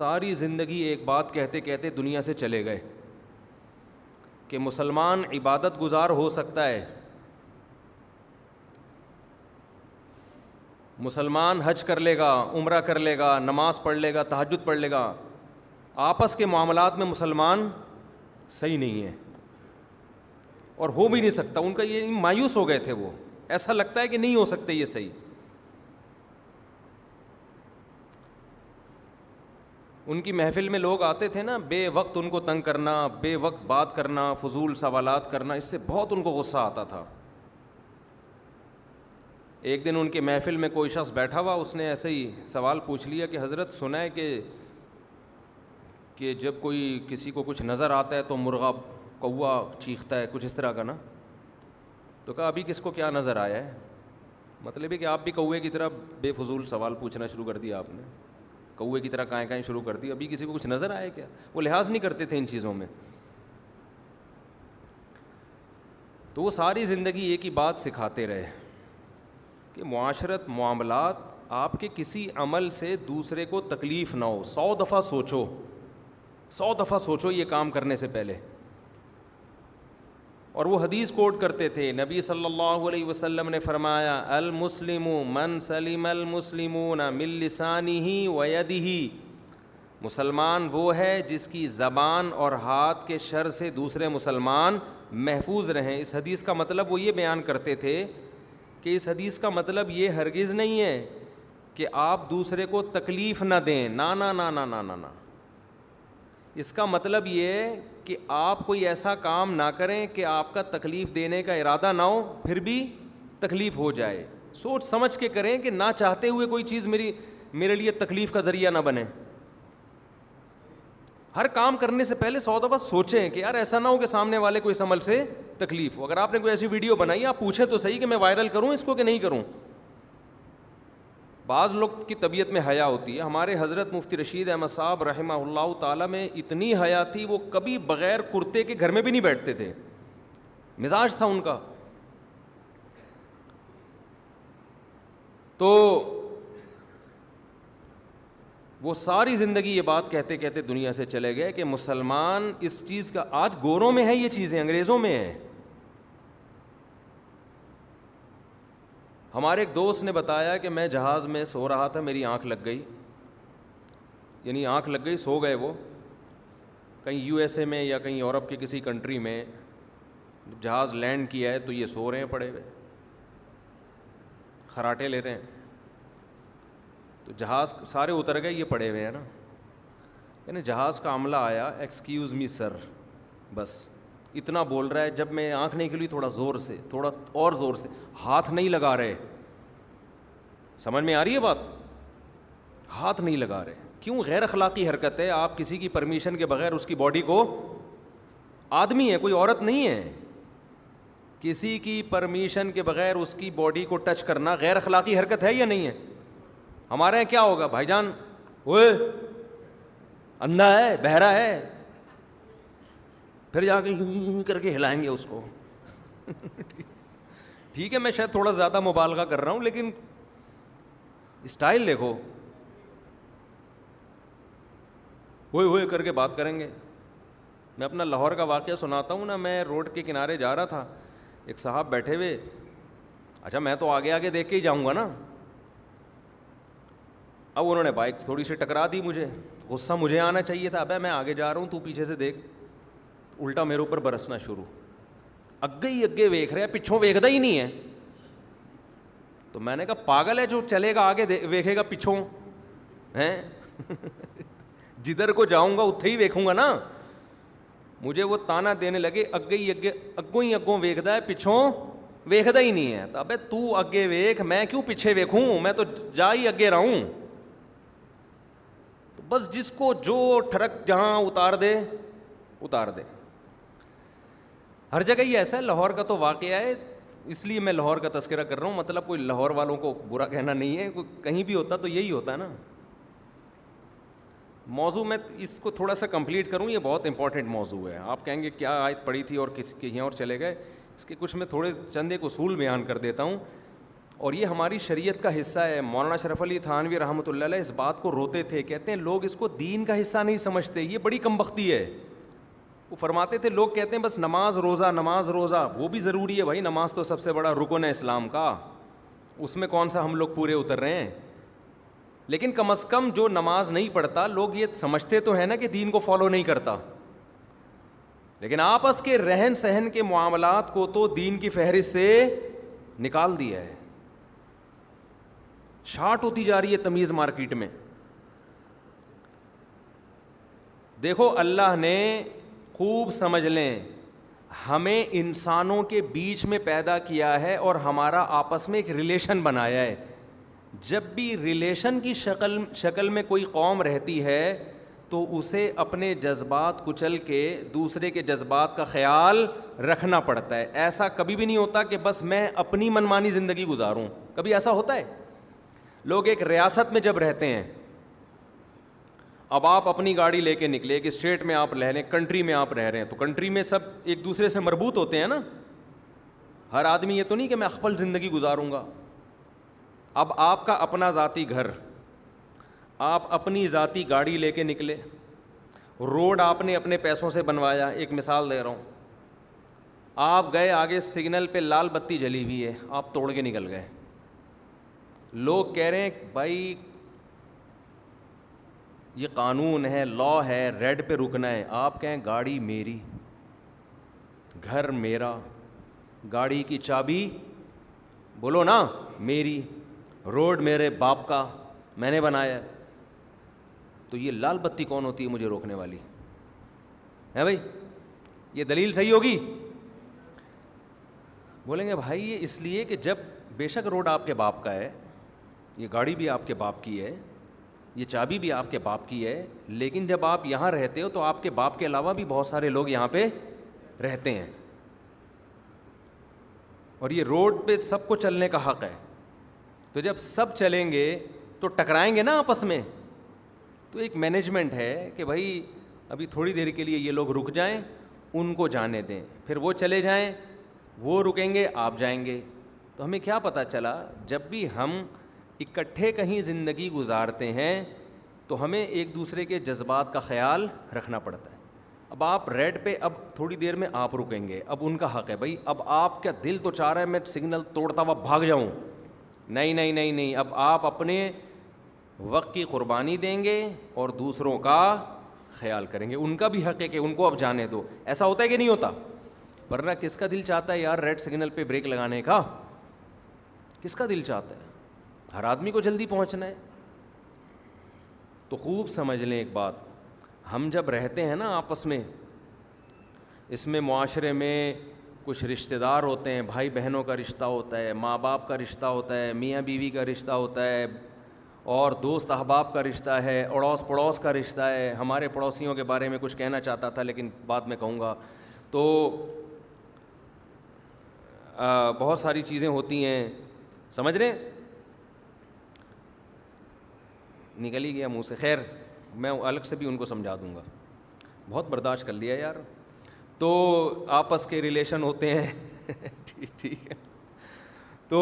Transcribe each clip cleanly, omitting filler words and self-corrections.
ساری زندگی ایک بات کہتے کہتے دنیا سے چلے گئے کہ مسلمان عبادت گزار ہو سکتا ہے، مسلمان حج کر لے گا، عمرہ کر لے گا، نماز پڑھ لے گا، تہجد پڑھ لے گا، آپس کے معاملات میں مسلمان صحیح نہیں ہے اور ہو بھی نہیں سکتا. ان کا یہ مایوس ہو گئے تھے، وہ ایسا لگتا ہے کہ نہیں ہو سکتے یہ صحیح. ان کی محفل میں لوگ آتے تھے نا، بے وقت ان کو تنگ کرنا، بے وقت بات کرنا، فضول سوالات کرنا، اس سے بہت ان کو غصہ آتا تھا. ایک دن ان کے محفل میں کوئی شخص بیٹھا ہوا، اس نے ایسے ہی سوال پوچھ لیا کہ حضرت سنا ہے کہ جب کوئی کسی کو کچھ نظر آتا ہے تو مرغا کوا چیختا ہے، کچھ اس طرح کا نا. تو کہا ابھی کس کو کیا نظر آیا ہے؟ مطلب ہے کہ آپ بھی کوے کی طرح بے فضول سوال پوچھنا شروع کر دیا، آپ نے کوے کی طرح کائیں شروع کر دی. ابھی کسی کو کچھ نظر آیا کیا؟ وہ لحاظ نہیں کرتے تھے ان چیزوں میں. تو وہ ساری زندگی ایک ہی بات سکھاتے رہے کہ معاشرت، معاملات، آپ کے کسی عمل سے دوسرے کو تکلیف نہ ہو. 100 دفعہ سوچو، 100 دفعہ سوچو یہ کام کرنے سے پہلے. اور وہ حدیث کوٹ کرتے تھے، نبی صلی اللہ علیہ وسلم نے فرمایا المسلم من سلم المسلمون من لسانہ ویدہ. مسلمان وہ ہے جس کی زبان اور ہاتھ کے شر سے دوسرے مسلمان محفوظ رہیں. اس حدیث کا مطلب وہ یہ بیان کرتے تھے کہ اس حدیث کا مطلب یہ ہرگز نہیں ہے کہ آپ دوسرے کو تکلیف نہ دیں، نا نا نا نا نا نا نا. اس کا مطلب یہ ہے کہ آپ کوئی ایسا کام نہ کریں کہ آپ کا تکلیف دینے کا ارادہ نہ ہو، پھر بھی تکلیف ہو جائے. سوچ سمجھ کے کریں کہ نہ چاہتے ہوئے کوئی چیز میرے لیے تکلیف کا ذریعہ نہ بنے. ہر کام کرنے سے پہلے 100 دفعہ سوچیں کہ یار ایسا نہ ہو کہ سامنے والے کو اس عمل سے تکلیف ہو. اگر آپ نے کوئی ایسی ویڈیو بنائی، آپ پوچھیں تو صحیح کہ میں وائرل کروں اس کو کہ نہیں کروں. بعض لوگ کی طبیعت میں حیا ہوتی ہے. ہمارے حضرت مفتی رشید احمد صاحب رحمہ اللہ تعالیٰ میں اتنی حیا تھی، وہ کبھی بغیر کرتے کے گھر میں بھی نہیں بیٹھتے تھے، مزاج تھا ان کا. تو وہ ساری زندگی یہ بات کہتے کہتے دنیا سے چلے گئے کہ مسلمان اس چیز کا، آج گوروں میں ہے یہ چیزیں، انگریزوں میں ہے. ہمارے ایک دوست نے بتایا کہ میں جہاز میں سو رہا تھا، میری آنکھ لگ گئی، یعنی آنکھ لگ گئی، سو گئے وہ کہیں یو ایس اے میں یا کہیں یورپ کے کسی کنٹری میں. جب جہاز لینڈ کیا ہے تو یہ سو رہے ہیں پڑے ہوئے، خراٹے لے رہے ہیں. تو جہاز سارے اتر گئے، یہ پڑے ہوئے ہیں نا. یعنی جہاز کا عملہ آیا، ایکسکیوز می سر، بس اتنا بول رہا ہے. جب میں آنکھ نہیں کھلی، تھوڑا زور سے، تھوڑا اور زور سے، ہاتھ نہیں لگا رہے. سمجھ میں آ رہی ہے بات؟ ہاتھ نہیں لگا رہے. کیوں؟ غیر اخلاقی حرکت ہے. آپ کسی کی پرمیشن کے بغیر اس کی باڈی کو، آدمی ہے کوئی عورت نہیں ہے، کسی کی پرمیشن کے بغیر اس کی باڈی کو ٹچ کرنا غیر اخلاقی حرکت ہے یا نہیں ہے؟ ہمارے یہاں کیا ہوگا بھائی جان، اوئے اندھا ہے، بہرا ہے، پھر جا کے کر کے ہلائیں گے اس کو. ٹھیک ہے میں شاید تھوڑا زیادہ مبالغہ کر رہا ہوں، لیکن اسٹائل دیکھو، ہوئے ہوئے کر کے بات کریں گے. میں اپنا لاہور کا واقعہ سناتا ہوں نا. میں روڈ کے کنارے جا رہا تھا، ایک صاحب بیٹھے ہوئے. اچھا میں تو آگے آگے دیکھ کے ہی جاؤں گا نا. اب انہوں نے بائک تھوڑی سی ٹکرا دی مجھے. غصہ مجھے آنا چاہیے تھا، ابے میں آگے جا رہا ہوں تو پیچھے سے دیکھ. الٹا میرے اوپر برسنا شروع. اگے ہی اگے ویکھ رہا ہے، پچھوں ویکھدا ہی نہیں ہے. تو میں نے کہا پاگل ہے جو چلے گا آگے ویکھے گا پچھوں ہیں. جدھر کو جاؤں گا اتھے ہی ویکھوں گا نا. مجھے وہ تانا دینے لگے، اگے ہی اگے، اگوں ہی اگوں ویکھدا ہے، پچھوں ویکھدا ہی نہیں ہے. تو ابے تو اگے ویکھ، میں کیوں پیچھے ویکھوں، میں تو جا ہی اگے رہا ہوں. تو بس جس کو جو ٹھڑک جہاں اتار دے اتار دے. ہر جگہ ہی ایسا ہے. لاہور کا تو واقعہ ہے، اس لیے میں لاہور کا تذکرہ کر رہا ہوں. مطلب کوئی لاہور والوں کو برا کہنا نہیں ہے، کہیں بھی ہوتا تو یہی ہوتا ہے نا. موضوع میں اس کو تھوڑا سا کمپلیٹ کروں، یہ بہت امپورٹنٹ موضوع ہے. آپ کہیں گے کیا آیت پڑھی تھی اور کس کہیں اور چلے گئے. اس کے کچھ میں تھوڑے چند ایک اصول بیان کر دیتا ہوں. اور یہ ہماری شریعت کا حصہ ہے. مولانا اشرف علی تھانوی رحمۃ اللہ علیہ اس بات کو روتے تھے, کہتے ہیں لوگ اس کو دین کا حصہ نہیں سمجھتے, یہ بڑی کمبختی ہے. وہ فرماتے تھے لوگ کہتے ہیں بس نماز روزہ نماز روزہ, وہ بھی ضروری ہے بھائی, نماز تو سب سے بڑا رکن ہے اسلام کا, اس میں کون سا ہم لوگ پورے اتر رہے ہیں. لیکن کم از کم جو نماز نہیں پڑھتا, لوگ یہ سمجھتے تو ہے نا کہ دین کو فالو نہیں کرتا, لیکن آپس کے رہن سہن کے معاملات کو تو دین کی فہرست سے نکال دیا ہے. شارٹ ہوتی جا رہی ہے تمیز مارکیٹ میں. دیکھو اللہ نے خوب سمجھ لیں, ہمیں انسانوں کے بیچ میں پیدا کیا ہے اور ہمارا آپس میں ایک ریلیشن بنایا ہے. جب بھی ریلیشن کی شکل میں کوئی قوم رہتی ہے تو اسے اپنے جذبات کچل کے دوسرے کے جذبات کا خیال رکھنا پڑتا ہے. ایسا کبھی بھی نہیں ہوتا کہ بس میں اپنی منمانی زندگی گزاروں. کبھی ایسا ہوتا ہے؟ لوگ ایک ریاست میں جب رہتے ہیں, اب آپ اپنی گاڑی لے کے نکلے, ایک اسٹیٹ میں آپ رہ رہے ہیں, کنٹری میں آپ رہ رہے ہیں, تو کنٹری میں سب ایک دوسرے سے مربوط ہوتے ہیں نا. ہر آدمی یہ تو نہیں کہ میں اخپل زندگی گزاروں گا. اب آپ کا اپنا ذاتی گھر, آپ اپنی ذاتی گاڑی لے کے نکلے, روڈ آپ نے اپنے پیسوں سے بنوایا. ایک مثال دے رہا ہوں, آپ گئے آگے سگنل پہ لال بتی جلی ہوئی ہے, آپ توڑ کے نکل گئے. لوگ کہہ رہے ہیں بھائی یہ قانون ہے, لا ہے, ریڈ پہ رکنا ہے. آپ کہیں گاڑی میری, گھر میرا, گاڑی کی چابی بولو نا میری, روڈ میرے باپ کا, میں نے بنایا. تو یہ لال بتی کون ہوتی ہے مجھے روکنے والی ہے بھائی؟ یہ دلیل صحیح ہوگی؟ بولیں گے بھائی یہ اس لیے کہ جب بے شک روڈ آپ کے باپ کا ہے, یہ گاڑی بھی آپ کے باپ کی ہے, یہ چابی بھی آپ کے باپ کی ہے, لیکن جب آپ یہاں رہتے ہو تو آپ کے باپ کے علاوہ بھی بہت سارے لوگ یہاں پہ رہتے ہیں, اور یہ روڈ پہ سب کو چلنے کا حق ہے. تو جب سب چلیں گے تو ٹکرائیں گے نا آپس میں. تو ایک مینجمنٹ ہے کہ بھائی ابھی تھوڑی دیر کے لیے یہ لوگ رک جائیں, ان کو جانے دیں, پھر وہ چلے جائیں, وہ رکیں گے, آپ جائیں گے. تو ہمیں کیا پتہ چلا, جب بھی ہم اکٹھے کہیں زندگی گزارتے ہیں تو ہمیں ایک دوسرے کے جذبات کا خیال رکھنا پڑتا ہے. اب آپ ریڈ پہ, اب تھوڑی دیر میں آپ رکیں گے, اب ان کا حق ہے بھائی. اب آپ کا دل تو چاہ رہا ہے میں سگنل توڑتا ہوا بھاگ جاؤں, نہیں نہیں نہیں نہیں, اب آپ اپنے وقت کی قربانی دیں گے اور دوسروں کا خیال کریں گے. ان کا بھی حق ہے کہ ان کو اب جانے دو. ایسا ہوتا ہے کہ نہیں ہوتا؟ ورنہ کس کا دل چاہتا ہے یار ریڈ سگنل پہ بریک لگانے کا؟ کس کا دل چاہتا ہے؟ ہر آدمی کو جلدی پہنچنا ہے. تو خوب سمجھ لیں ایک بات, ہم جب رہتے ہیں نا آپس میں, اس میں معاشرے میں کچھ رشتہ دار ہوتے ہیں, بھائی بہنوں کا رشتہ ہوتا ہے, ماں باپ کا رشتہ ہوتا ہے, میاں بیوی کا رشتہ ہوتا ہے, اور دوست احباب کا رشتہ ہے, اڑوس پڑوس کا رشتہ ہے. ہمارے پڑوسیوں کے بارے میں کچھ کہنا چاہتا تھا لیکن بعد میں کہوں گا. تو بہت ساری چیزیں ہوتی ہیں, سمجھ رہے ہیں؟ نکل ہی گیا منہ سے, خیر میں الگ سے بھی ان کو سمجھا دوں گا, بہت برداشت کر لیا یار. تو آپس کے ریلیشن ہوتے ہیں ٹھیک ہے. تو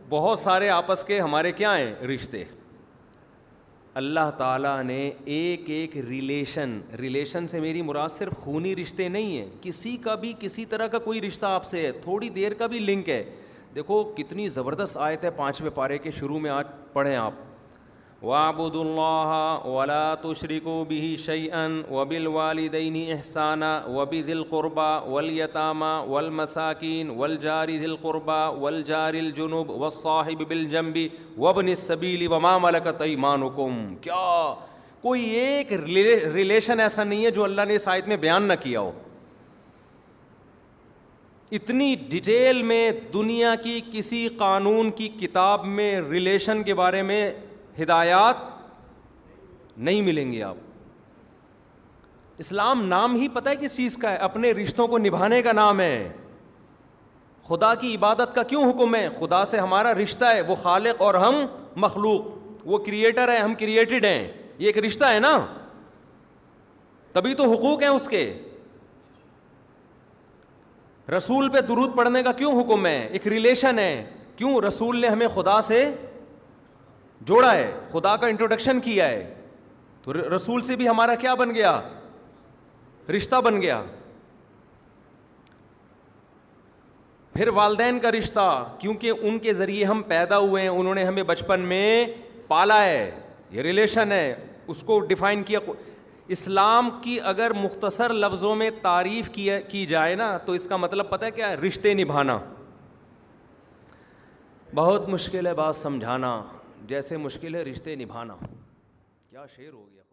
بہت سارے آپس کے ہمارے کیا ہیں رشتے. اللہ تعالیٰ نے ایک ایک ریلیشن سے میری مراد صرف خونی رشتے نہیں ہیں, کسی کا بھی کسی طرح کا کوئی رشتہ آپ سے ہے, تھوڑی دیر کا بھی لنک ہے. دیکھو کتنی زبردست آیت ہے 5ویں پارے کے شروع میں, آج پڑھیں آپ, وَاعْبُدُوا اللَّهَ وَلَا تُشْرِكُوا بِهِ شَيْئًا وَبِالْوَالِدَيْنِ إِحْسَانًا وَبِذِي الْقُرْبَى وَالْيَتَامَى وَالْمَسَاكِينِ وَالْجَارِ ذِي الْقُرْبَى وَالْجَارِ الْجُنُبِ وَالصَّاحِبِ بِالْجَنبِ وَابْنِ السَّبِيلِ وَمَا مَلَكَتْ أَيْمَانُكُمْ. کیا کوئی ایک ریلیشن ایسا نہیں ہے جو اللہ نے اس آیت میں بیان نہ کیا ہو. اتنی ڈیٹیل میں دنیا کی کسی قانون کی کتاب میں ریلیشن کے بارے میں ہدایات نہیں ملیں گی آپ. اسلام نام ہی پتہ ہے کس چیز کا ہے؟ اپنے رشتوں کو نبھانے کا نام ہے. خدا کی عبادت کا کیوں حکم ہے؟ خدا سے ہمارا رشتہ ہے, وہ خالق اور ہم مخلوق, وہ کریٹر ہے ہم کریٹڈ ہیں, یہ ایک رشتہ ہے نا, تبھی تو حقوق ہیں اس کے. رسول پہ درود پڑھنے کا کیوں حکم ہے؟ ایک ریلیشن ہے کیوں؟ رسول نے ہمیں خدا سے جوڑا ہے, خدا کا انٹروڈکشن کیا ہے, تو رسول سے بھی ہمارا کیا بن گیا؟ رشتہ بن گیا. پھر والدین کا رشتہ, کیونکہ ان کے ذریعے ہم پیدا ہوئے ہیں, انہوں نے ہمیں بچپن میں پالا ہے, یہ ریلیشن ہے, اس کو ڈیفائن کیا. اسلام کی اگر مختصر لفظوں میں تعریف کی جائے نا تو اس کا مطلب پتہ ہے کیا ہے؟ رشتے نبھانا. بہت مشکل ہے بات سمجھانا, جیسے مشکل ہے رشتے نبھانا. کیا شعر ہو گیا.